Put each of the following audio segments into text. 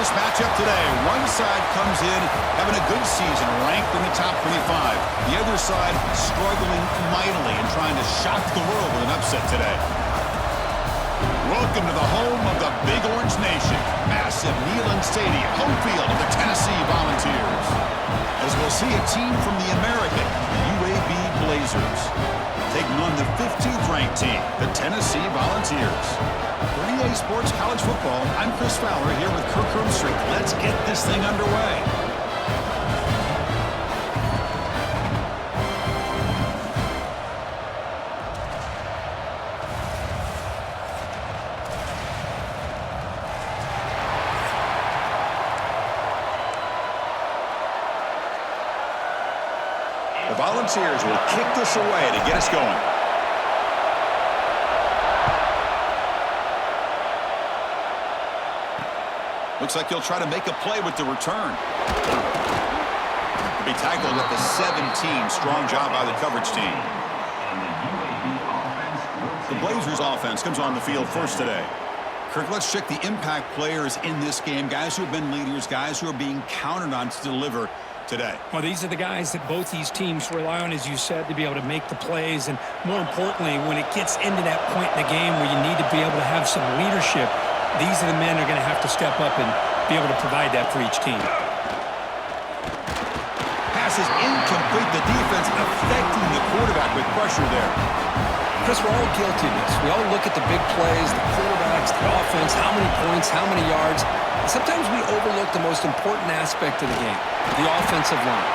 this matchup today. One side comes in having a good season, ranked in the top 25. The other side struggling mightily and trying to shock the world with an upset today. Welcome to the home of the Big Orange Nation. Massive Neyland Stadium, home field of the Tennessee Volunteers. As we'll see a team from the American, the UAB Blazers, taking on the 15th ranked team, the Tennessee Volunteers. For EA Sports College Football, I'm Chris Fowler here with Kirk Hermstreet. Let's get this thing underway. The Volunteers will kick this away to get us going. Looks like he'll try to make a play with the return. He'll be tackled at the 17. Strong job by the coverage team. The Blazers offense comes on the field first today. Kirk, let's check the impact players in this game. Guys who have been leaders, guys who are being counted on to deliver today. Well, these are the guys that both these teams rely on, as you said, to be able to make the plays. And more importantly, when it gets into that point in the game where you need to be able to have some leadership, these are the men who are going to have to step up and be able to provide that for each team. Pass is incomplete. The defense affecting the quarterback with pressure there. Chris, we're all guilty of this. We all look at the big plays, the quarterbacks, the offense, how many points, how many yards. Sometimes we overlook the most important aspect of the game, the offensive line.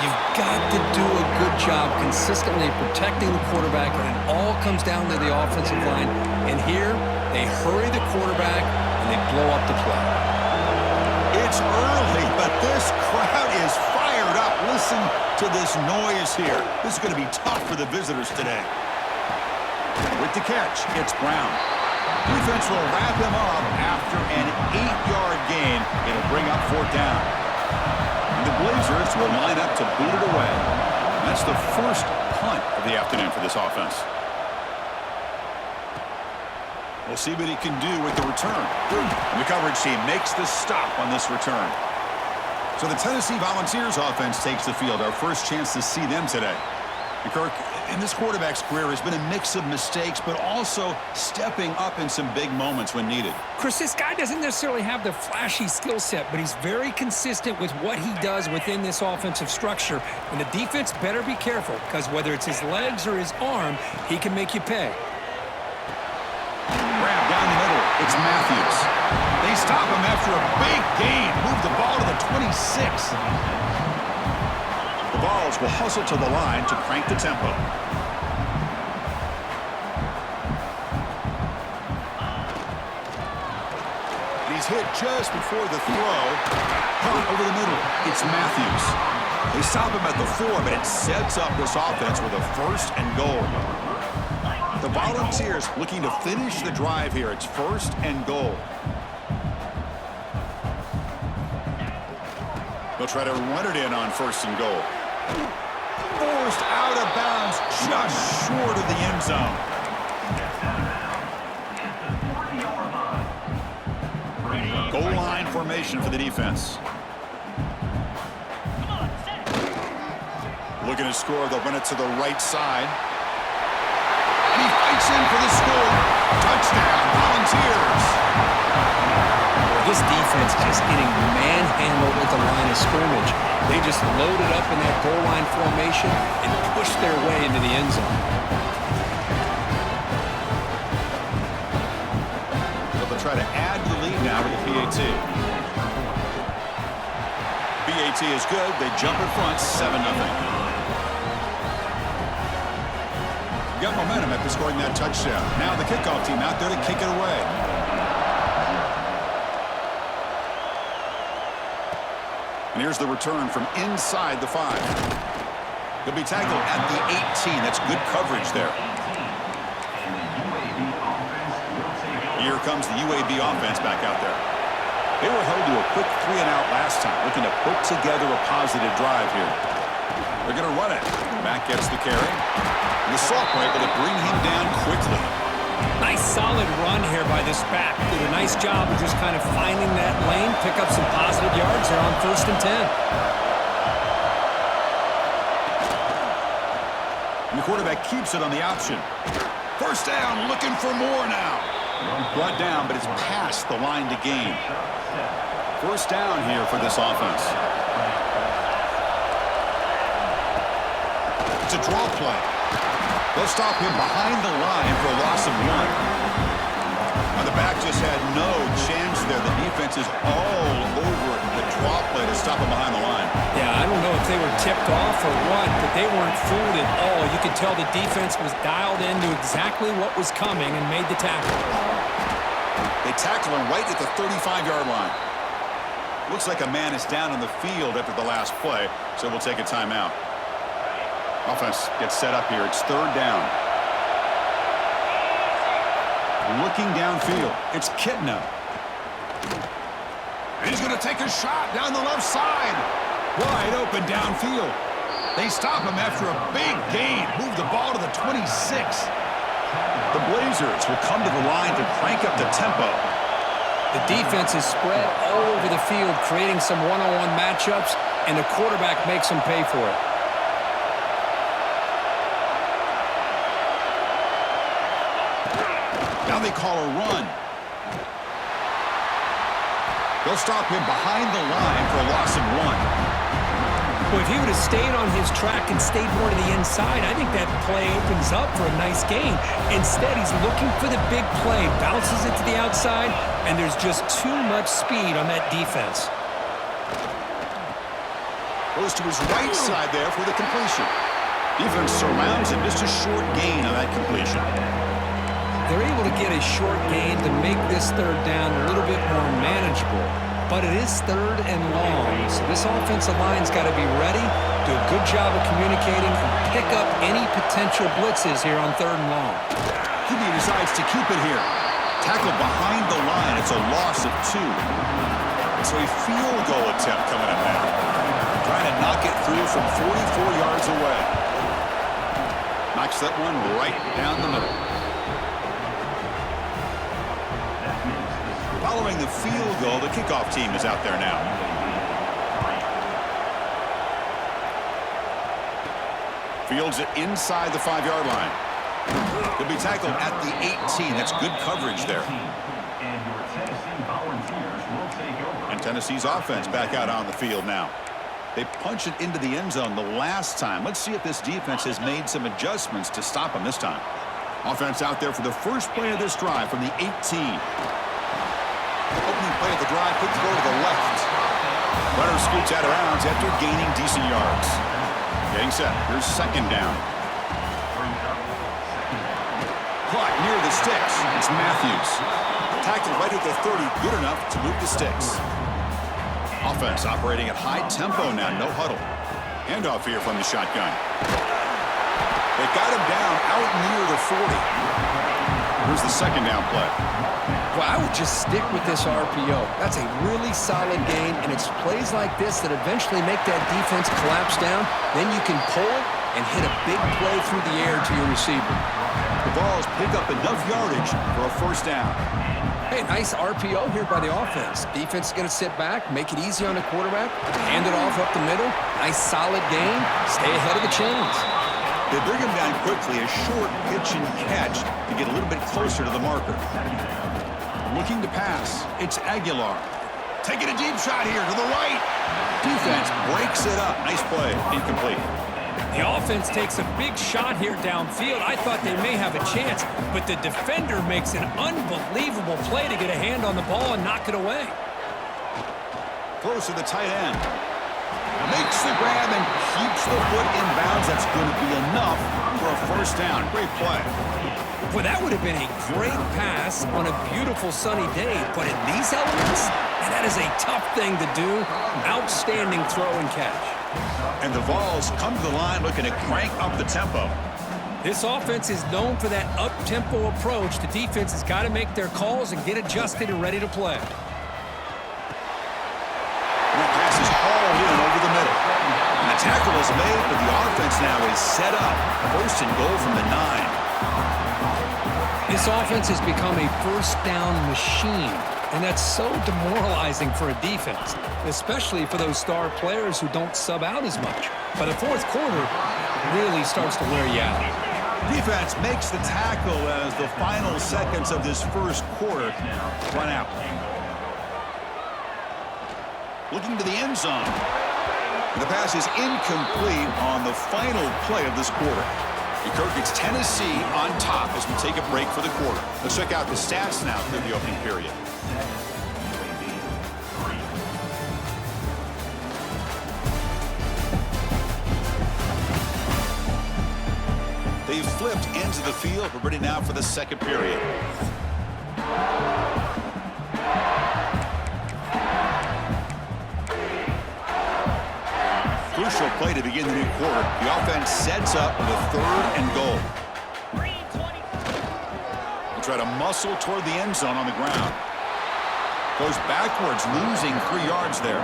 You've got to do a good job consistently protecting the quarterback, and it all comes down to the offensive line. And here, they hurry the quarterback, and they blow up the play. It's early, but this crowd is fired up. Listen to this noise here. This is going to be tough for the visitors today. With the catch, it's Brown. Defense will wrap him up after an 8-yard gain. It'll bring up 4th down. And the Blazers will line up to boot it away. That's the first punt of the afternoon for this offense. We'll see what he can do with the return. And the coverage team makes the stop on this return. So the Tennessee Volunteers offense takes the field. Our first chance to see them today. And Kirk, in this quarterback's career has been a mix of mistakes, but also stepping up in some big moments when needed. Chris, this guy doesn't necessarily have the flashy skill set, but he's very consistent with what he does within this offensive structure. And the defense better be careful, because whether it's his legs or his arm, he can make you pay. Grab down the middle. It's Matthews. They stop him after a big gain. Move the ball to the 26. The Vols will hustle to the line to crank the tempo. He's hit just before the throw. Caught over the middle. It's Matthews. They stop him at the 4, but it sets up this offense with a 1st and goal. The Volunteers looking to finish the drive here. It's 1st and goal. They'll try to run it in on 1st and goal. Forced out of bounds just short of the end zone. Goal line formation for the defense. Looking to score, they'll run it to the right side. And he fights in for the score. Touchdown, Volunteers. This defense just getting manhandled at the line of scrimmage. They just loaded up in that goal line formation and pushed their way into the end zone. They'll try to add to the lead now with the PAT. PAT is good. They jump in front, 7-0. Got momentum after scoring that touchdown. Now the kickoff team out there to kick it away. And here's the return from inside the 5. He'll be tackled at the 18. That's good coverage there. Here comes the UAB offense back out there. They were held to a quick 3-and-out last time, looking to put together a positive drive here. They're going to run it. Mack gets the carry. And the Salk were able to bring him down quickly. Nice solid run here by this back. Did a nice job of just kind of finding that lane, pick up some positive yards there on 1st and 10. And the quarterback keeps it on the option. First down, looking for more now. Brought down, but it's past the line to gain. First down here for this offense. It's a draw play. They'll stop him behind the line for a loss of 1. Now the back just had no chance there. The defense is all over the draw play to stop him behind the line. Yeah, I don't know if they were tipped off or what, but they weren't fooled at all. You could tell the defense was dialed into exactly what was coming and made the tackle. They tackle him right at the 35-yard line. Looks like a man is down on the field after the last play, so we'll take a timeout. Offense gets set up here. It's 3rd down. Looking downfield. It's Kitna. He's going to take a shot down the left side. Wide open downfield. They stop him after a big gain. Move the ball to the 26. The Blazers will come to the line to crank up the tempo. The defense is spread all over the field, creating some one-on-one matchups, and the quarterback makes them pay for it. Now they call a run. They'll stop him behind the line for a loss of 1. Well, if he would have stayed on his track and stayed more to the inside, I think that play opens up for a nice gain. Instead, he's looking for the big play, bounces it to the outside, and there's just too much speed on that defense. Goes to his right side there for the completion. Defense surrounds him. Just a short gain on that completion. They're able to get a short gain to make this 3rd down a little bit more manageable. But it is 3rd and long, so this offensive line's got to be ready, do a good job of communicating, and pick up any potential blitzes here on 3rd and long. QB decides to keep it here. Tackle behind the line. It's a loss of 2. So a field goal attempt coming up now. Trying to knock it through from 44 yards away. Knocks that one right down the middle. Following the field goal, the kickoff team is out there now. Fields it inside the 5-yard line. He'll be tackled at the 18. That's good coverage there. And Tennessee's offense back out on the field now. They punch it into the end zone the last time. Let's see if this defense has made some adjustments to stop them this time. Offense out there for the first play of this drive from the 18. Opening play of the drive, quick throw to the left. Runner scoots out of bounds after gaining decent yards. Getting set. Here's 2nd down. Caught near the sticks. It's Matthews. Tackled right at the 30. Good enough to move the sticks. Offense operating at high tempo now. No huddle. Handoff here from the shotgun. They got him down out near the 40. Here's the 2nd down play. Well, I would just stick with this RPO. That's a really solid gain, and it's plays like this that eventually make that defense collapse down. Then you can pull it and hit a big play through the air to your receiver. The Vols pick up enough yardage for a 1st down. Hey, nice RPO here by the offense. Defense is going to sit back, make it easy on the quarterback, hand it off up the middle. Nice solid gain. Stay ahead of the chains. They bring him down quickly, a short pitch and catch to get a little bit closer to the marker. Looking to pass. It's Aguilar. Taking a deep shot here to the right. Defense breaks it up. Nice play. Incomplete. The offense takes a big shot here downfield. I thought they may have a chance, but the defender makes an unbelievable play to get a hand on the ball and knock it away. Close to the tight end. Makes the grab and keeps the foot in bounds. That's going to be enough for a 1st down. Great play. Well, that would have been a great pass on a beautiful sunny day, but in these elements, and that is a tough thing to do. Outstanding throw and catch. And the Vols come to the line looking to crank up the tempo. This offense is known for that up-tempo approach. The defense has got to make their calls and get adjusted and ready to play. And that pass is hauled in over the middle. And the tackle is made, but the offense now is set up. 1st and goal from the 9. This offense has become a first down machine, and that's so demoralizing for a defense, especially for those star players who don't sub out as much. By the fourth quarter, it really starts to wear you out. Defense makes the tackle as the final seconds of this first quarter run out. Looking to the end zone. The pass is incomplete on the final play of this quarter. Kirk, it's Tennessee on top as we take a break for the quarter. Let's check out the stats now through the opening period. They've flipped into the field. We're ready now for the second period. Crucial play to begin the new quarter. The offense sets up with a 3rd and goal. They'll try to muscle toward the end zone on the ground. Goes backwards, losing 3 yards there.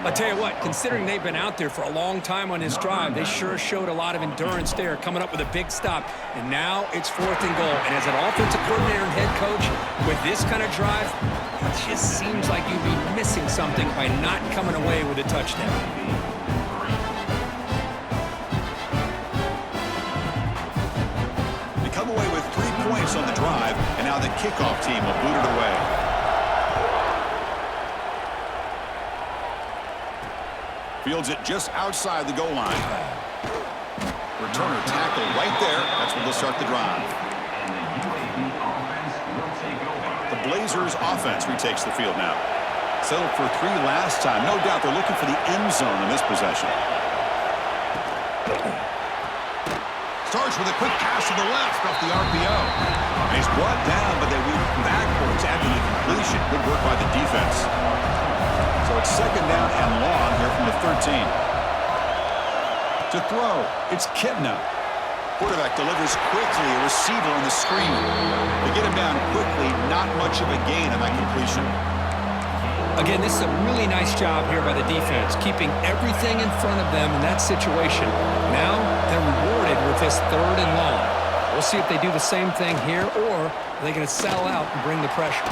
I'll tell you what, considering they've been out there for a long time on this drive, they sure showed a lot of endurance there, coming up with a big stop. And now it's 4th and goal. And as an offensive coordinator and head coach, with this kind of drive, it just seems like you'd be missing something by not coming away with a touchdown. They come away with 3 points on the drive, and now the kickoff team will boot it away. Fields it just outside the goal line. Returner tackle right there. That's where they'll start the drive. The Blazers offense retakes the field now. Settled for 3 last time. No doubt they're looking for the end zone in this possession. Starts with a quick pass to the left off the RPO. And he's brought down, but they move backwards after the completion. Good work by the defense. So it's 2nd down and long here from the 13. To throw, it's Kitna. Quarterback delivers quickly, a receiver on the screen. They get him down quickly, not much of a gain on that completion. Again, this is a really nice job here by the defense, keeping everything in front of them in that situation. Now they're rewarded with this 3rd and long. We'll see if they do the same thing here, or are they going to settle out and bring the pressure.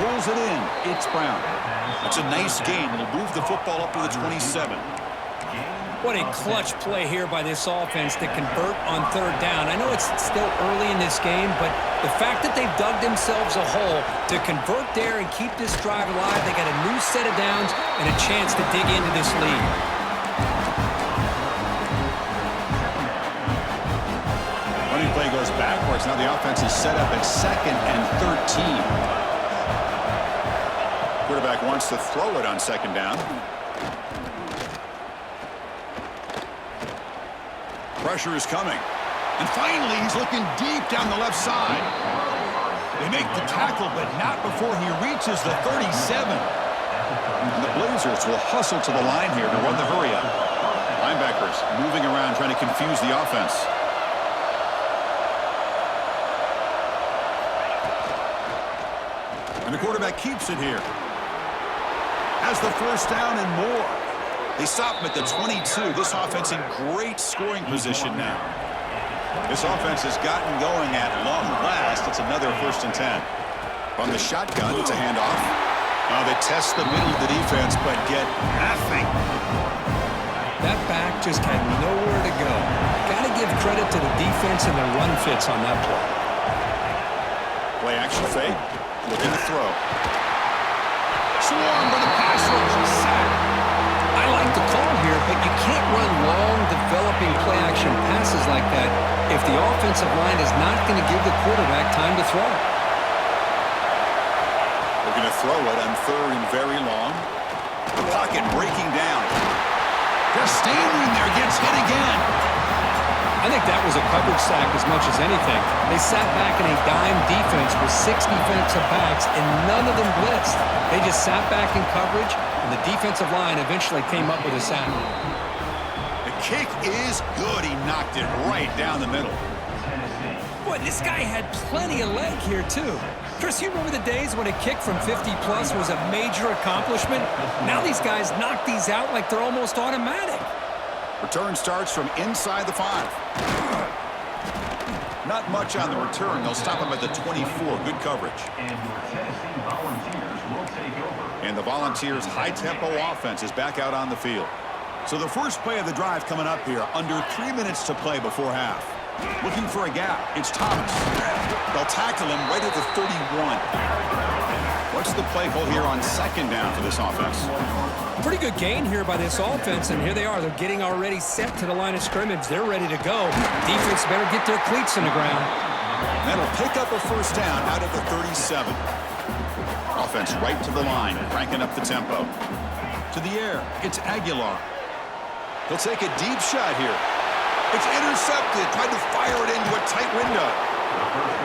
Pulls it in. It's Brown. It's a nice game. It'll move the football up to the 27. What a clutch play here by this offense to convert on 3rd down. I know it's still early in this game, but the fact that they've dug themselves a hole to convert there and keep this drive alive, they got a new set of downs and a chance to dig into this lead. Running play goes backwards. Now the offense is set up at 2nd and 13. Quarterback wants to throw it on 2nd down. Pressure is coming. And finally, he's looking deep down the left side. They make the tackle, but not before he reaches the 37. And the Blazers will hustle to the line here to run the hurry-up. Linebackers moving around, trying to confuse the offense. And the quarterback keeps it here. Has the 1st down and more. They stop him at the 22. This offense in great scoring position now. This offense has gotten going at long last. It's another 1st and 10. From the shotgun, it's a handoff. They test the middle of the defense, but get nothing. That back just had nowhere to go. Got to give credit to the defense and their run fits on that play. Play action fake. Looking to throw. Swarm by the pass rush. Sack. I like the call here, but you can't run long, developing play-action passes like that if the offensive line is not going to give the quarterback time to throw. They're going to throw it on 3rd and very long. The pocket breaking down. Just standing there, gets hit again. I think that was a coverage sack as much as anything. They sat back in a dime defense with 6 defensive backs, and none of them blitzed. They just sat back in coverage, and the defensive line eventually came up with a sack. The kick is good. He knocked it right down the middle. Boy, this guy had plenty of leg here, too. Chris, you remember the days when a kick from 50-plus was a major accomplishment? Now these guys knock these out like they're almost automatic. Return starts from inside the 5. Not much on the return. They'll stop him at the 24. Good coverage. And the Volunteers' high-tempo offense is back out on the field. So the first play of the drive coming up here, under 3 minutes to play before half. Looking for a gap. It's Thomas. They'll tackle him right at the 31. What's the play call here on second down for this offense? Pretty good gain here by this offense, and here they are. They're getting already set to the line of scrimmage. They're ready to go. Defense better get their cleats in the ground. That'll pick up a first down out of the 37. Offense right to the line, cranking up the tempo. To the air, it's Aguilar. He'll take a deep shot here. It's intercepted, tried to fire it into a tight window.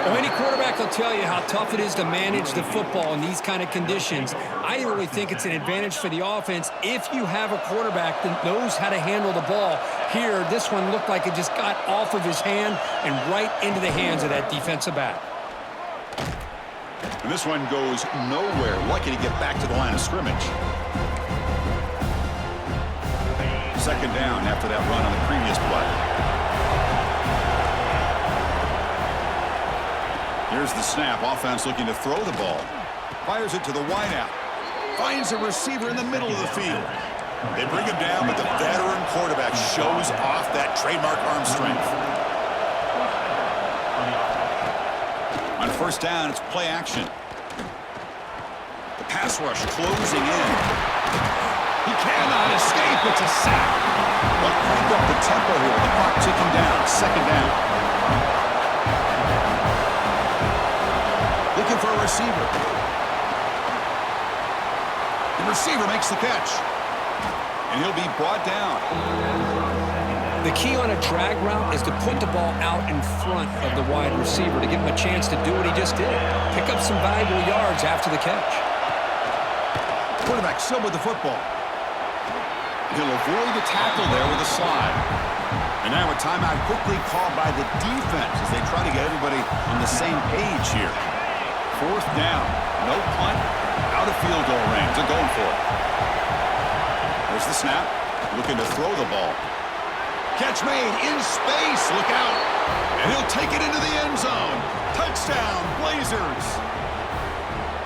Well, any quarterback will tell you how tough it is to manage the football in these kind of conditions. I really think it's an advantage for the offense if you have a quarterback that knows how to handle the ball. Here, this one looked like it just got off of his hand and right into the hands of that defensive back. And this one goes nowhere. Lucky to get back to the line of scrimmage. Second down after that run on the previous play. Here's the snap. Offense looking to throw the ball. Fires it to the wideout. Finds a receiver in the middle of the field. They bring him down, but the veteran quarterback shows off that trademark arm strength. On first down, it's play action. The pass rush closing in. He cannot escape. It's a sack. They'll crank up the tempo here. The clock ticking down. Second down. Looking for a receiver. The receiver makes the catch. And he'll be brought down. The key on a drag route is to put the ball out in front of the wide receiver to give him a chance to do what he just did. Pick up some valuable yards after the catch. Quarterback still with the football. He'll avoid the tackle there with a slide. And now a timeout quickly called by the defense as they try to get everybody on the same page here. Fourth down. No punt. Out of field goal range. They're going for it. There's the snap. Looking to throw the ball. Catch made in space. Look out. And he'll take it into the end zone. Touchdown, Blazers.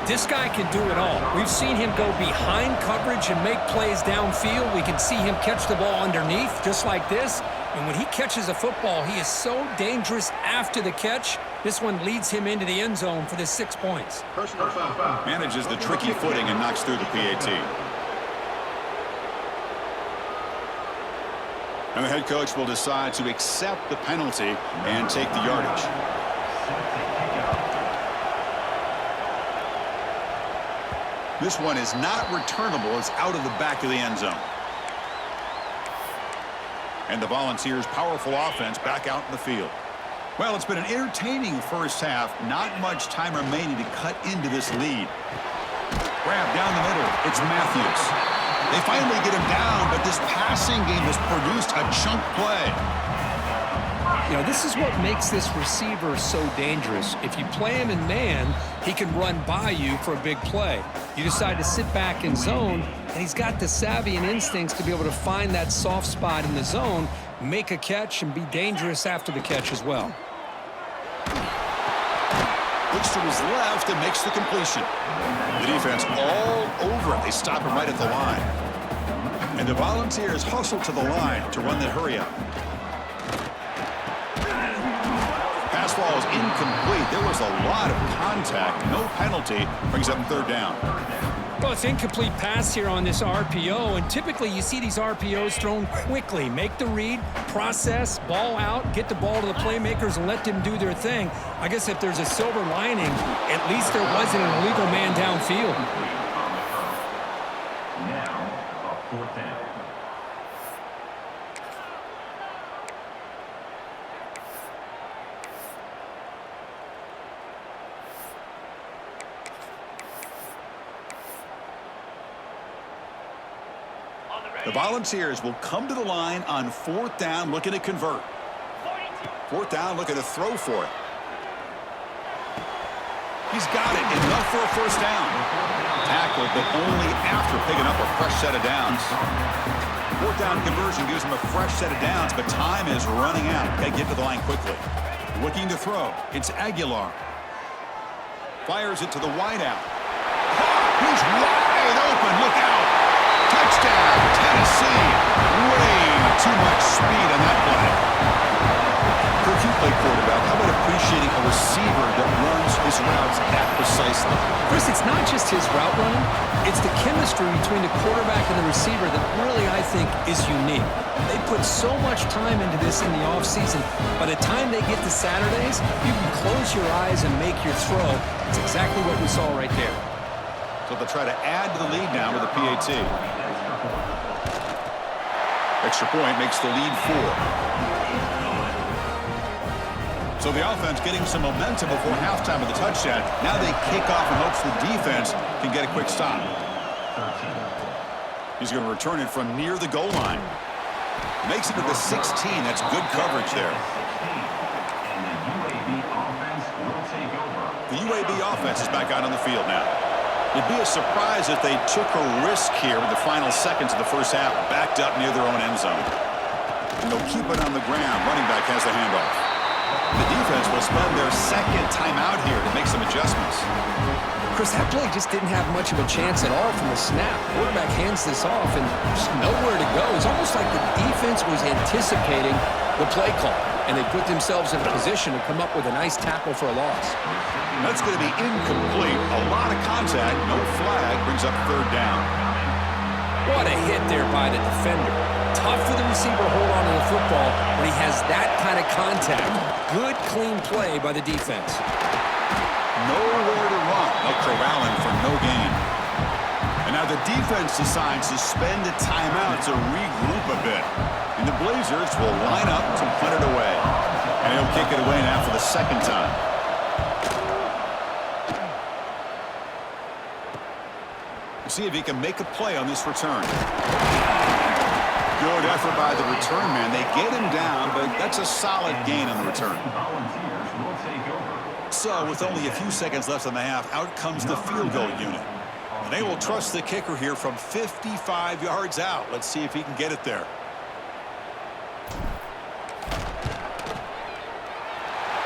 This guy can do it all. We've seen him go behind coverage and make plays downfield. We can see him catch the ball underneath just like this. And when he catches a football, he is so dangerous after the catch. This one leads him into the end zone for the 6 points. Manages the tricky footing and knocks through the PAT. And the head coach will decide to accept the penalty and take the yardage. This one is not returnable. It's out of the back of the end zone. And the Volunteers' powerful offense back out in the field. Well, it's been an entertaining first half. Not much time remaining to cut into this lead. Grab down the middle. It's Matthews. They finally get him down, but this passing game has produced a chunk play. You know, this is what makes this receiver so dangerous. If you play him in man, he can run by you for a big play. You decide to sit back in zone, and he's got the savvy and instincts to be able to find that soft spot in the zone, make a catch, and be dangerous after the catch as well. Looks to his left and makes the completion. The defense all over it. They stop him right at the line. And the Volunteers hustle to the line to run the hurry up. Pass ball is incomplete. There was a lot of contact. No penalty. Brings up third down. Well, it's incomplete pass here on this RPO, and typically you see these RPOs thrown quickly. Make the read, process, ball out, get the ball to the playmakers and let them do their thing. I guess if there's a silver lining, at least there wasn't an illegal man downfield. Now, a fourth down. The Volunteers will come to the line on fourth down, looking to convert. Fourth down, looking to throw for it. He's got it. Enough for a first down. Tackled, but only after picking up a fresh set of downs. Fourth down conversion gives him a fresh set of downs, but time is running out. Got to get to the line quickly. Looking to throw. It's Aguilar. Fires it to the wideout. He's wide open. Look out. Touchdown, Tennessee. Way too much speed on that play. If you play quarterback, how about appreciating a receiver that runs his routes that precisely? Chris, it's not just his route running. It's the chemistry between the quarterback and the receiver that really, I think, is unique. They put so much time into this in the offseason. By the time they get to Saturdays, you can close your eyes and make your throw. It's exactly what we saw right there. So they'll try to add to the lead now with a PAT. Extra point makes the lead 4. So the offense getting some momentum before halftime with the touchdown. Now they kick off in hopes the defense can get a quick stop. He's going to return it from near the goal line. Makes it to the 16. That's good coverage there. The UAB offense is back out on the field now. It'd be a surprise if they took a risk here with the final seconds of the first half, backed up near their own end zone. And they'll keep it on the ground. Running back has the handoff. The defense will spend their second timeout here to make some adjustments. Chris, that play just didn't have much of a chance at all from the snap. Quarterback hands this off and just nowhere to go. It's almost like the defense was anticipating the play call, and they put themselves in a position to come up with a nice tackle for a loss. That's going to be incomplete. A lot of contact, no flag, brings up third down. What a hit there by the defender. Tough for the receiver to hold on to the football when he has that kind of contact. Good, clean play by the defense. Nowhere to run. They'll corral him for no gain. And now the defense decides to spend a timeout to regroup a bit. And the Blazers will line up to punt it away. And he'll kick it away now for the second time. See if he can make a play on this return. Good effort by the return man. They get him down, but that's a solid gain on the return. So, with only a few seconds left in the half, out comes the field goal unit. And they will trust the kicker here from 55 yards out. Let's see if he can get it there.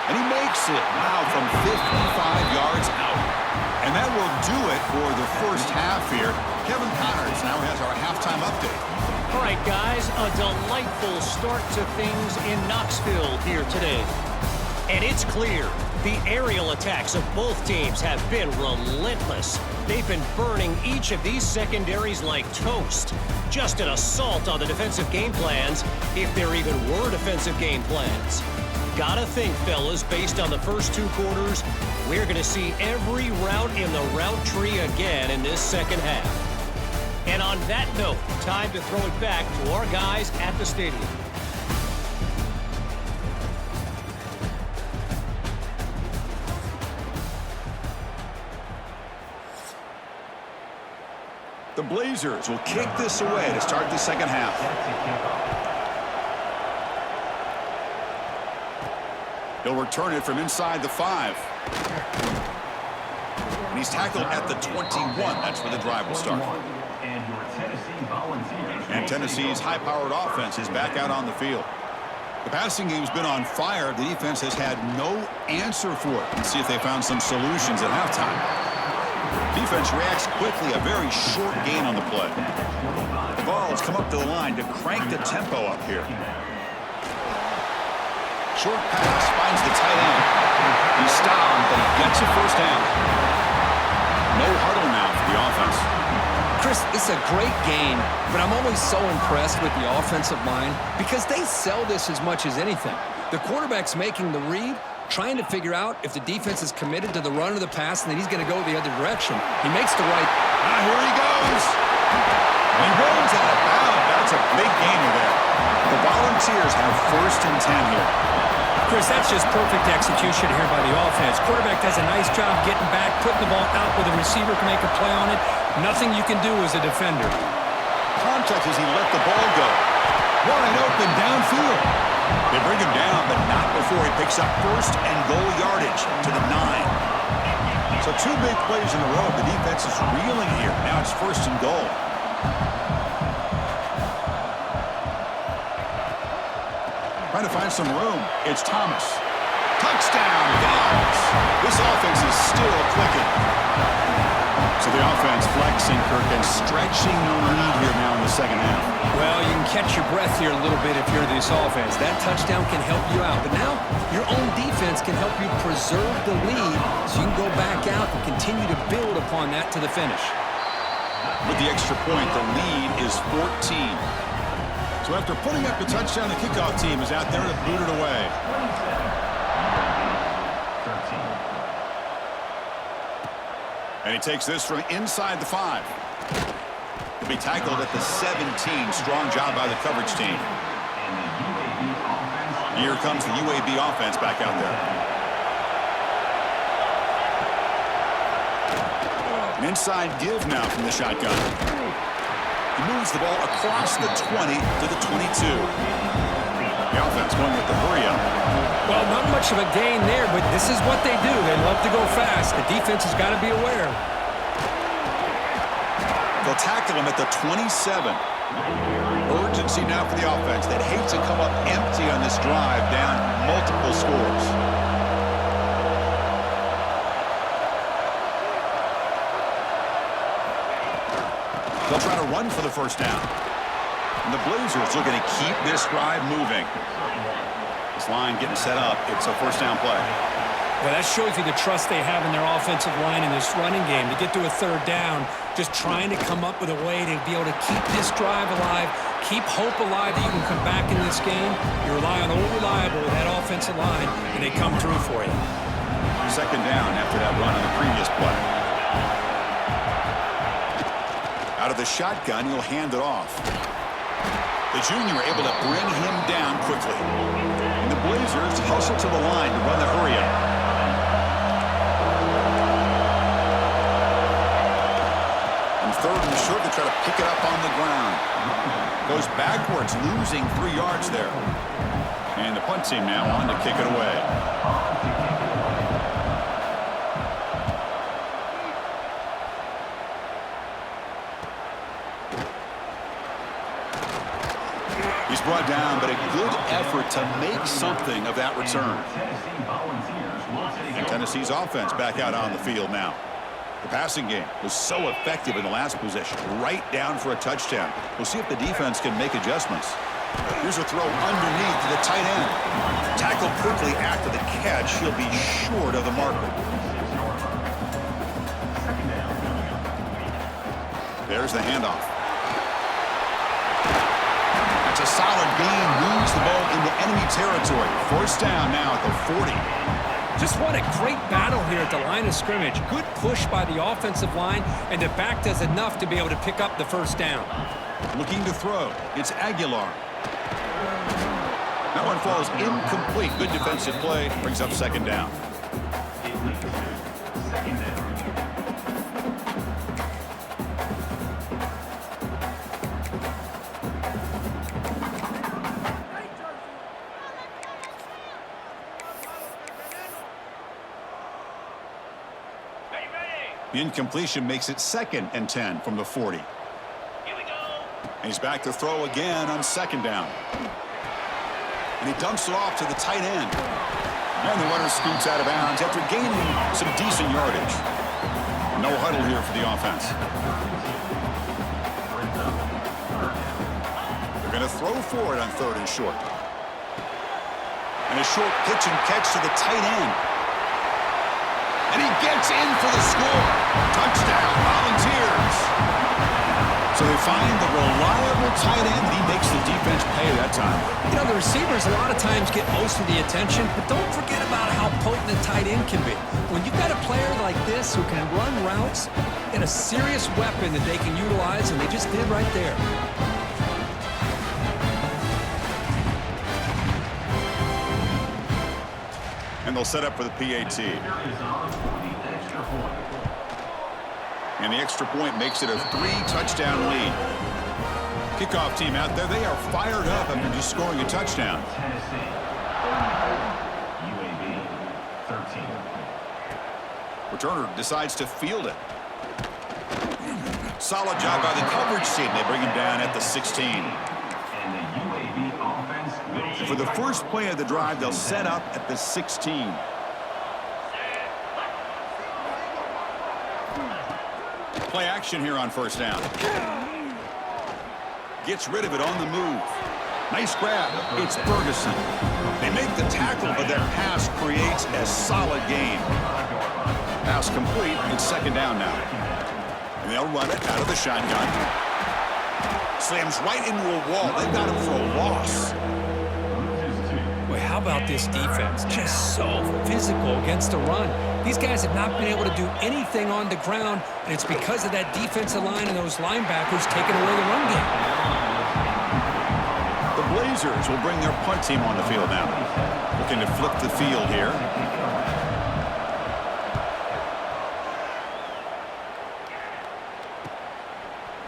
And he makes it now from 55 yards out. And that will do it for the first half here. Kevin Connors now has our halftime update. All right, guys, a delightful start to things in Knoxville here today. And it's clear the aerial attacks of both teams have been relentless. They've been burning each of these secondaries like toast. Just an assault on the defensive game plans, if there even were defensive game plans. Gotta think, fellas, based on the first 2 quarters, we're going to see every route in the route tree again in this second half. And on that note, time to throw it back to our guys at the stadium. The Blazers will kick this away to start the second half. He'll return it from inside the 5. And he's tackled at the 21. That's where the drive will start. And Tennessee's high-powered offense is back out on the field. The passing game's been on fire. The defense has had no answer for it. Let's see if they found some solutions at halftime. Defense reacts quickly. A very short gain on the play. The ball has come up to the line to crank the tempo up here. Short pass finds the tight end. He's stopped, but he gets a first down. No huddle now for the offense. Chris, it's a great game, but I'm always so impressed with the offensive line because they sell this as much as anything. The quarterback's making the read, trying to figure out if the defense is committed to the run or the pass, and then he's going to go the other direction. He makes the right. Here he goes. He rolls out of bounds. That's a big gainer there. The Volunteers have 1st and 10 here. Chris, that's just perfect execution here by the offense. Quarterback does a nice job getting back, putting the ball out where the receiver can make a play on it. Nothing you can do as a defender. Contact as he let the ball go. Wide open downfield. They bring him down, but not before he picks up 1st and goal yardage to the 9. So 2 big plays in a row. The defense is reeling here. Now it's 1st and goal. Trying to find some room. It's Thomas. Touchdown, Vols. This offense is still clicking. So the offense flexing, Kirk, and stretching the lead here now in the second half. Well, you can catch your breath here a little bit if you're this offense. That touchdown can help you out. But now your own defense can help you preserve the lead so you can go back out and continue to build upon that to the finish. With the extra point, the lead is 14. So after putting up the touchdown, the kickoff team is out there to boot it away. And he takes this from inside the 5. He'll be tackled at the 17. Strong job by the coverage team. Here comes the UAB offense back out there. An inside give now from the shotgun. He moves the ball across the 20 to the 22. The offense going with the hurry up. Well, not much of a gain there, but this is what they do. They love to go fast. The defense has got to be aware. They'll tackle him at the 27. Urgency now for the offense that hates to come up empty on this drive, down multiple scores. They'll try to run for the first down. And the Blazers looking to keep this drive moving. This line getting set up. It's a first down play. Well, that shows you the trust they have in their offensive line in this running game. To get to a third down, just trying to come up with a way to be able to keep this drive alive, keep hope alive that you can come back in this game. You rely on old reliable with that offensive line, and they come through for you. Second down after that run on the previous play. Out of the shotgun, he'll hand it off. The junior able to bring him down quickly. And the Blazers hustle to the line to run the hurry-up. And third and short to try to pick it up on the ground. Goes backwards, losing 3 yards there. And the punt team now on to kick it away. He's brought down, but a good effort to make something of that return. And Tennessee's offense back out on the field now. The passing game was so effective in the last possession, right down for a touchdown. We'll see if the defense can make adjustments. Here's a throw underneath to the tight end. Tackled quickly after the catch. He'll be short of the marker. There's the handoff. That's a solid gain. Moves the ball into enemy territory. First down now at the 40. Just what a great battle here at the line of scrimmage. Good push by the offensive line, and the back does enough to be able to pick up the first down. Looking to throw. It's Aguilar. That one falls incomplete. Good defensive play. Brings up second down. The incompletion makes it 2nd and 10 from the 40. Here we go. And he's back to throw again on second down. And he dumps it off to the tight end. And the runner scoots out of bounds after gaining some decent yardage. No huddle here for the offense. They're going to throw for it on 3rd and short. And a short pitch and catch to the tight end. And he gets in for the score. Touchdown, Volunteers. So they find the reliable tight end. He makes the defense pay that time. You know, the receivers a lot of times get most of the attention, but don't forget about how potent a tight end can be. When you've got a player like this who can run routes, and a serious weapon that they can utilize, and they just did right there. And they'll set up for the PAT. And the extra point makes it a 3-touchdown lead. Kickoff team out there, they are fired up after just scoring a touchdown. UAB 13. Returner decides to field it. Solid job by the coverage team. They bring him down at the 16. And the UAB offense will For the first play of the drive, they'll set up at the 16. Play action here on first down. Gets rid of it on the move. Nice grab. It's Ferguson. They make the tackle, but that pass creates a solid gain. Pass complete. It's second down now. And they'll run it out of the shotgun. Slams right into a wall. They've got him for a loss. Boy, how about this defense? Just so physical against the run. These guys have not been able to do anything on the ground, and it's because of that defensive line and those linebackers taking away the run game. The Blazers will bring their punt team on the field now. Looking to flip the field here.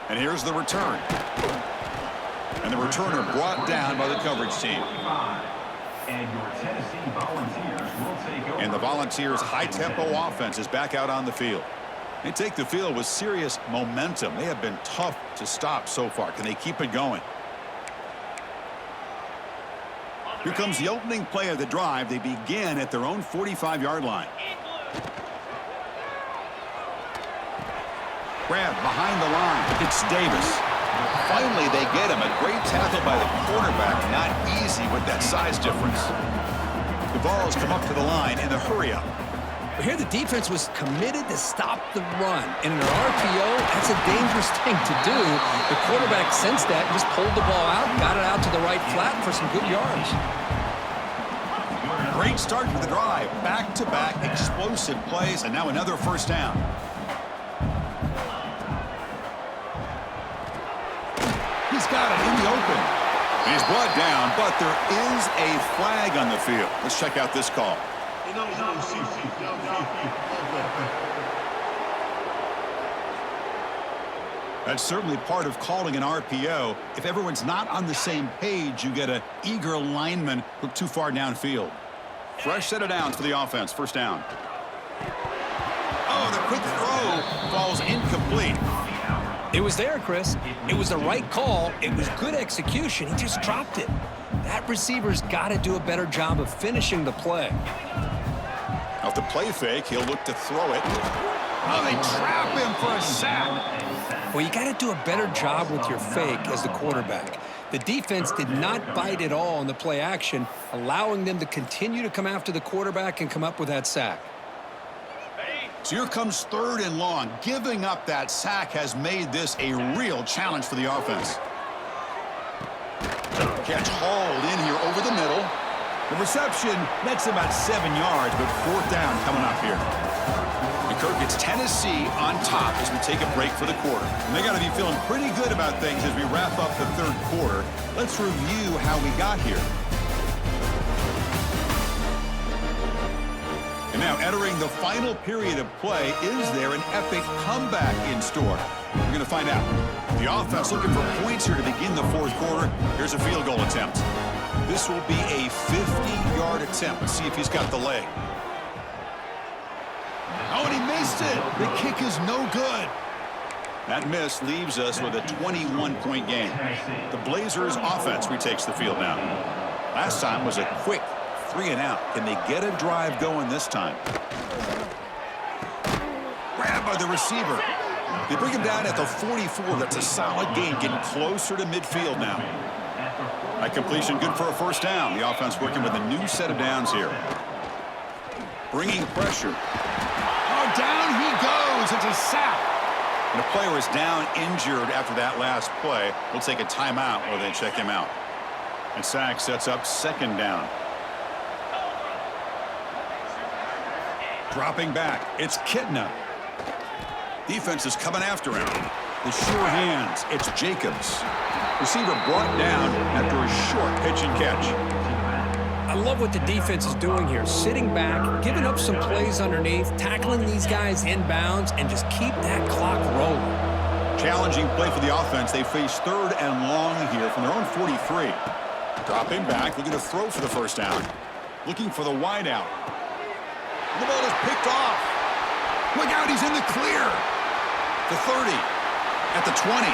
And here's the return. And the returner brought down by the coverage team. And your Tennessee Volunteers will take over. And the Volunteers' high-tempo offense is back out on the field. They take the field with serious momentum. They have been tough to stop so far. Can they keep it going? Here comes the opening play of the drive. They begin at their own 45-yard line. Grab behind the line. It's Davis. Finally, they get him. A great tackle by the quarterback. Not easy with that size difference. The balls come up to the line in the hurry-up. But here the defense was committed to stop the run. And in an RPO, that's a dangerous thing to do. The quarterback sensed that and just pulled the ball out, got it out to the right flat for some good yards. Great start to the drive. Back-to-back explosive plays, and now another first down. He's got it in the open. He's brought down, but there is a flag on the field. Let's check out this call. That's certainly part of calling an RPO. If everyone's not on the same page, you get an eager lineman look too far downfield. Fresh set of downs for the offense. First down. Oh, the quick throw falls incomplete. It was there, Chris. It was the right call. It was good execution. He just dropped it. That receiver's got to do a better job of finishing the play. Off the play fake, he'll look to throw it. Oh, they trap him for a sack. Well, you got to do a better job with your fake as the quarterback. The defense did not bite at all on the play action, allowing them to continue to come after the quarterback and come up with that sack. So here comes third and long. Giving up that sack has made this a real challenge for the offense. Catch hauled in here over the middle. The reception, that's about 7 yards, but fourth down coming up here. And Kirk, it's Tennessee on top as we take a break for the quarter. And they got to be feeling pretty good about things as we wrap up the third quarter. Let's review how we got here. And now entering the final period of play, is there an epic comeback in store? We're going to find out. The offense looking for points here to begin the fourth quarter. Here's a field goal attempt. This will be a 50-yard attempt. Let's see if he's got the leg. Oh, and he missed it. The kick is no good. That miss leaves us with a 21-point game. The Blazers offense retakes the field now. Last time was a quick 3-and-out. Can they get a drive going this time? Grabbed by the receiver. They bring him down at the 44. That's a solid gain, getting closer to midfield now. That completion good for a first down. The offense working with a new set of downs here. Bringing pressure. Oh, down he goes. It's a sack. And the player is down injured after that last play. We'll take a timeout while they check him out. And sack sets up second down. Dropping back. It's Kitna. Defense is coming after him. The sure hands. It's Jacobs. Receiver brought down after a short pitch and catch. I love what the defense is doing here. Sitting back, giving up some plays underneath, tackling these guys inbounds, and just keep that clock rolling. Challenging play for the offense. They face third and long here from their own 43. Dropping back, looking to throw for the first down. Looking for the wideout. The ball is picked off. Look out, he's in the clear. The 30, at the 20.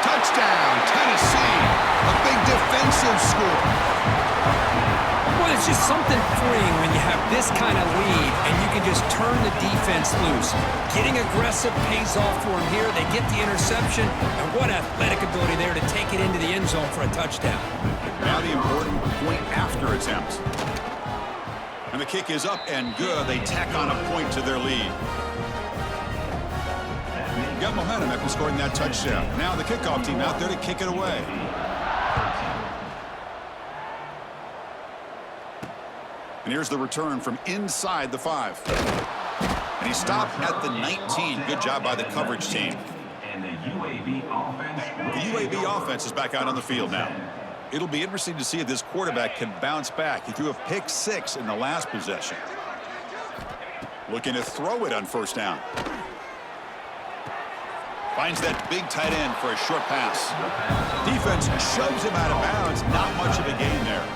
Touchdown, Tennessee. A big defensive score. Well, it's just something freeing when you have this kind of lead and you can just turn the defense loose. Getting aggressive pays off for them here. They get the interception, and what athletic ability there to take it into the end zone for a touchdown. Now the important point after attempt. And the kick is up and good. They tack on a point to their lead. Got momentum after scoring that touchdown. Now the kickoff team out there to kick it away. And here's the return from inside the 5. And he stopped at the 19. Good job by the coverage team. And the UAB offense. The UAB offense is back out on the field now. It'll be interesting to see if this quarterback can bounce back. He threw a pick 6 in the last possession. Looking to throw it on first down. Finds that big tight end for a short pass. Defense shoves him out of bounds. Not much of a gain there.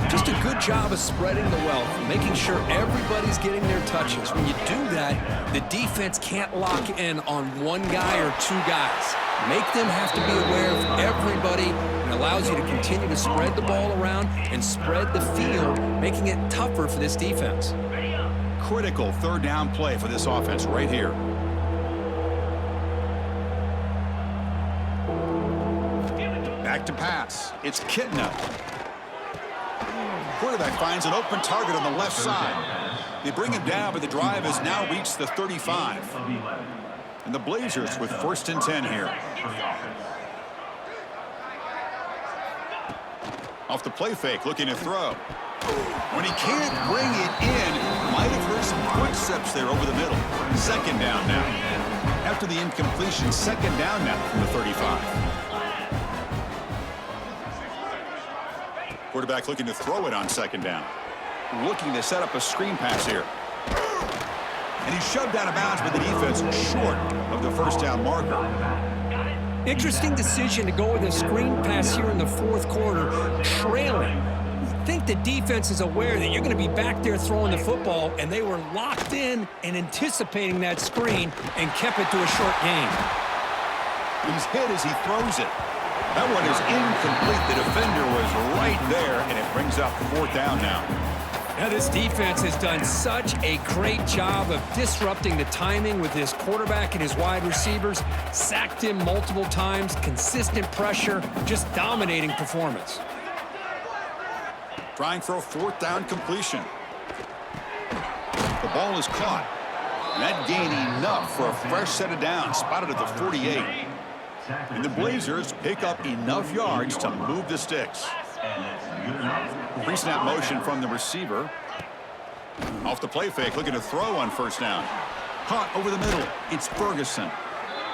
Just a good job of spreading the wealth, making sure everybody's getting their touches. When you do that, the defense can't lock in on one guy or two guys. Make them have to be aware of everybody. It allows you to continue to spread the ball around and spread the field, making it tougher for this defense. Critical third down play for this offense right here. Back to pass. It's Kitna. Quarterback finds an open target on the left side. They bring him down, but the drive has now reached the 35. And the Blazers with 1st and 10 here. Off the play fake, looking to throw. When he can't bring it in, might have heard some footsteps there over the middle. 2nd down now. After the incompletion, 2nd down now from the 35. Quarterback looking to throw it on 2nd down. Looking to set up a screen pass here. And he's shoved out of bounds, but the defense short of the first down marker. Interesting decision to go with a screen pass here in the 4th quarter, trailing. I think the defense is aware that you're going to be back there throwing the football, and they were locked in and anticipating that screen and kept it to a short gain. He's hit as he throws it. That one is incomplete. The defender was right there, and it brings up 4th down now. Now this defense has done such a great job of disrupting the timing with his quarterback and his wide receivers. Sacked him multiple times, consistent pressure, just dominating performance. Trying for a 4th down completion. The ball is caught. And that gain enough for a fresh set of downs, spotted at the 48. And the Blazers pick up enough yards to move the sticks. Pre-snap motion from the receiver. Off the play fake, looking to throw on 1st down. Caught over the middle. It's Ferguson.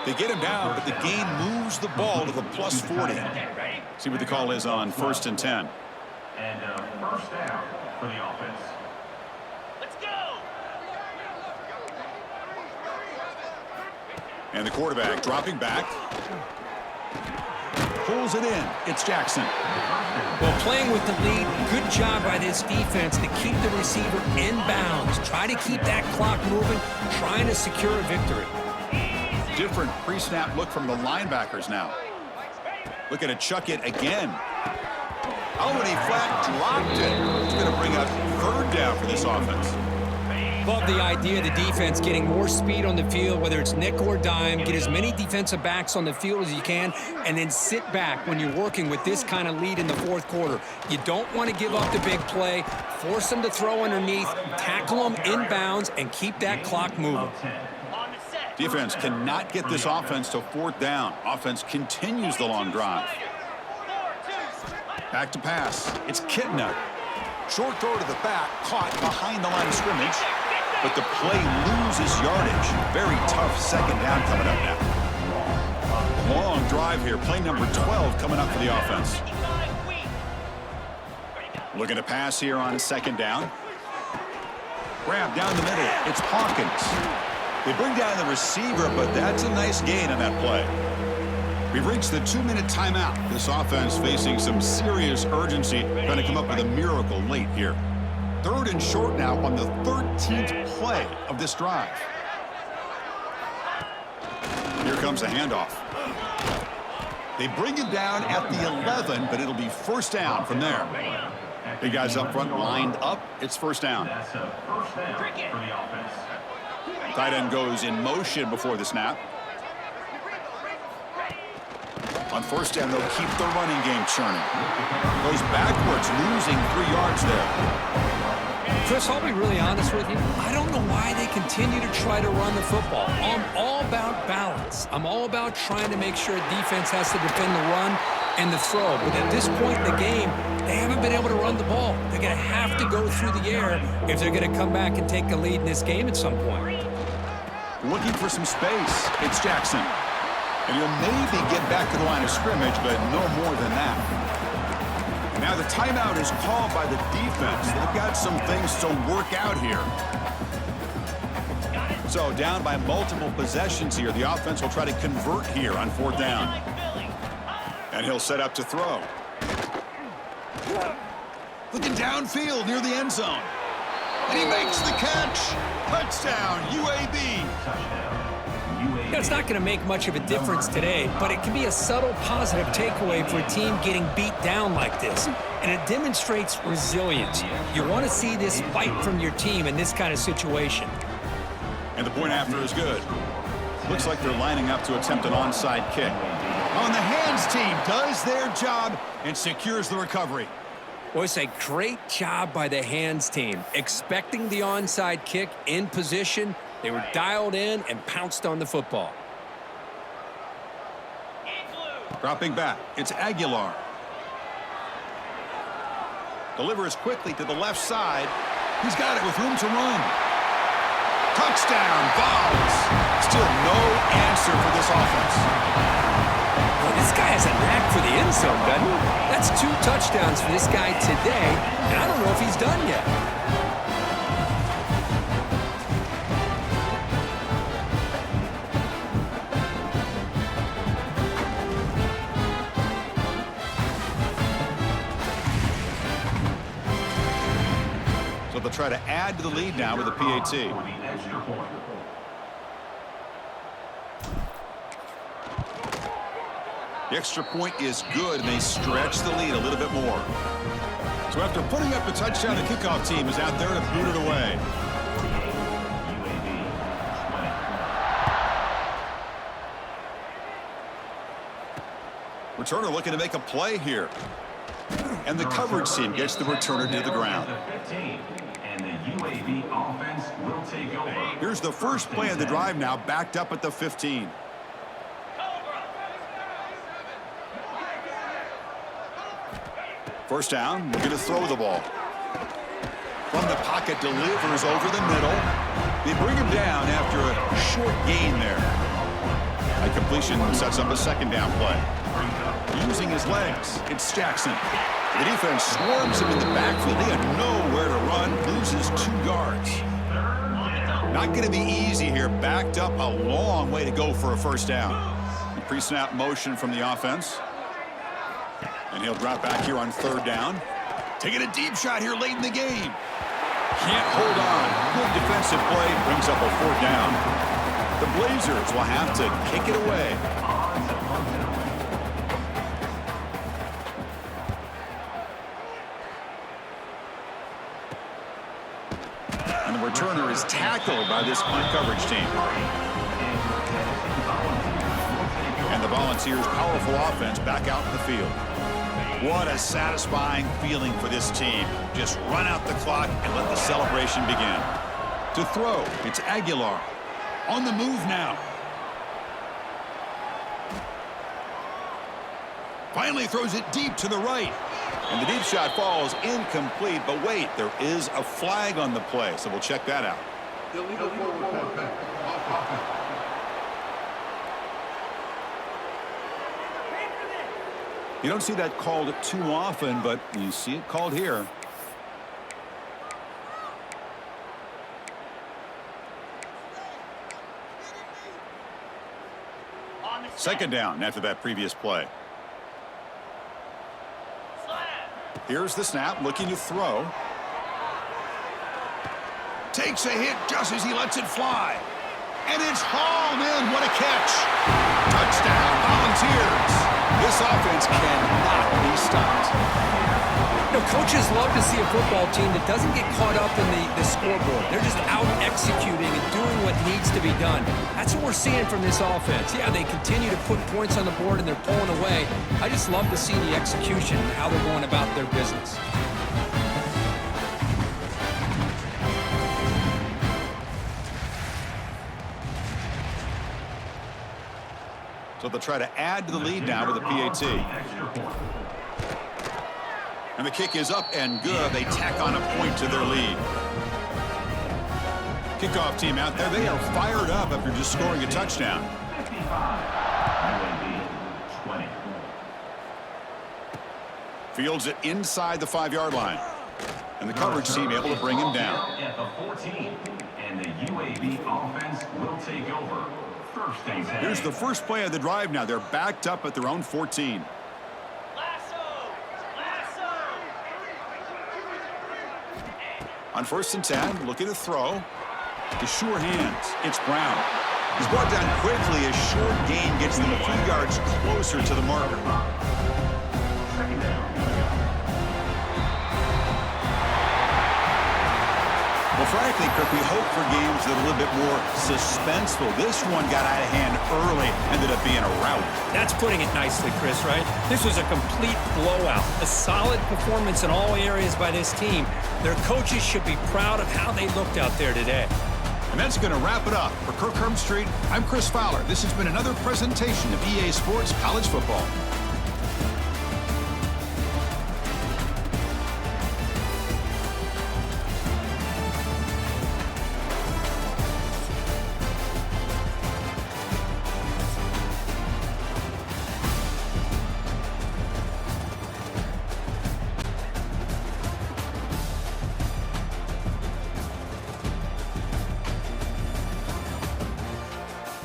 They get him down, but the gain moves the ball to the plus 40. See what the call is on 1st and 10. And first down for the offense. And the quarterback dropping back. Pulls it in. It's Jackson. Well, playing with the lead, good job by this defense to keep the receiver in bounds. Try to keep that clock moving, trying to secure a victory. Different pre-snap look from the linebackers now. Looking to chuck it again. Oh, and he flat dropped it. It's going to bring up 3rd down for this offense. Love the idea of the defense getting more speed on the field, whether it's nickel or dime, get as many defensive backs on the field as you can, and then sit back when you're working with this kind of lead in the 4th quarter. You don't want to give up the big play, force them to throw underneath, tackle them inbounds, and keep that clock moving. Defense cannot get this offense to 4th down. Offense continues the long drive. Back to pass. It's Kitna. Short throw to the back, caught behind the line of scrimmage. But the play loses yardage. Very tough 2nd down coming up now. Long drive here. Play number 12 coming up for the offense. Looking to pass here on 2nd down. Grab down the middle. It's Hawkins. They bring down the receiver, but that's a nice gain on that play. We've reached the 2-minute timeout. This offense facing some serious urgency, trying to come up with a miracle late here. 3rd and short now on the 13th play of this drive. Here comes the handoff. They bring him down at the 11, but it'll be first down from there. Big guys up front lined up. It's first down. That's a first down for the offense. Tight end goes in motion before the snap. On first down, they'll keep the running game churning. Goes backwards, losing 3 yards there. Chris, I'll be really honest with you. I don't know why they continue to try to run the football. I'm all about balance. I'm all about trying to make sure defense has to defend the run and the throw. But at this point in the game, they haven't been able to run the ball. They're going to have to go through the air if they're going to come back and take a lead in this game at some point. Looking for some space. It's Jackson. And he'll maybe get back to the line of scrimmage, but no more than that. Now the timeout is called by the defense. They've got some things to work out here. So down by multiple possessions here. The offense will try to convert here on 4th down. And he'll set up to throw. Looking downfield near the end zone. And he makes the catch. Touchdown, UAB. It's not going to make much of a difference today, but it can be a subtle positive takeaway for a team getting beat down like this. And it demonstrates resilience. You want to see this fight from your team in this kind of situation. And the point after is good. Looks like they're lining up to attempt an onside kick. On the hands team does their job and secures the recovery. Well, it's a great job by the hands team. Expecting the onside kick in position, they were dialed in and pounced on the football. Dropping back, it's Aguilar. Delivers quickly to the left side. He's got it with room to run. Touchdown, Vols. Still no answer for this offense. Well, this guy has a knack for the end zone, doesn't he? That's 2 touchdowns for this guy today, and I don't know if he's done yet. So they'll try to add to the lead now with a PAT. The extra point is good, and they stretch the lead a little bit more. So after putting up a touchdown, the kickoff team is out there to boot it away. Returner looking to make a play here. And the coverage team gets the returner to the ground. And the UAB offense will take over. Here's the first play of the drive now, backed up at the 15. First down, we're going to throw the ball. From the pocket, delivers over the middle. They bring him down after a short gain there. A completion sets up a second down play. Using his legs, it's Jackson. The defense swarms him in the backfield. They have nowhere to run, loses 2 yards. Not going to be easy here. Backed up a long way to go for a first down. The pre-snap motion from the offense. And he'll drop back here on 3rd down. Taking a deep shot here late in the game. Can't hold on. Good defensive play. Brings up a 4th down. The Blazers will have to kick it away. And the returner is tackled by this punt coverage team. And the Volunteers' powerful offense back out in the field. What a satisfying feeling for this team. Just run out the clock and let the celebration begin. To throw, it's Aguilar. On the move now. Finally throws it deep to the right. And the deep shot falls incomplete. But wait, there is a flag on the play, so we'll check that out. You don't see that called too often, but you see it called here. Second down after that previous play. Here's the snap, looking to throw. Takes a hit just as he lets it fly. And it's hauled in. What a catch. Touchdown, Volunteers. This This offense cannot be stopped. You know, coaches love to see a football team that doesn't get caught up in the scoreboard. They're just out executing and doing what needs to be done. That's what we're seeing from this offense. Yeah, they continue to put points on the board and they're pulling away. I just love to see the execution and how they're going about their business. So they'll try to add to the lead now with a PAT. And the kick is up and good. They tack on a point to their lead. Kickoff team out there. They are fired up after just scoring a touchdown. 55, UAB 20. Fields it inside the 5-yard line. And the coverage team able to bring him down. At the 14, and the UAB offense will take over. First and 10. Here's the first play of the drive now. They're backed up at their own 14. On 1st and 10, looking to throw. To sure hands. It's Brown. He's brought down quickly. A short gain gets them a few yards closer to the marker. Second down. Well, frankly, Kirk, we hope for games that are a little bit more suspenseful. This one got out of hand early, ended up being a rout. That's putting it nicely, Chris, right? This was a complete blowout. A solid performance in all areas by this team. Their coaches should be proud of how they looked out there today. And that's going to wrap it up. For Kirk Street, I'm Chris Fowler. This has been another presentation of EA Sports College Football.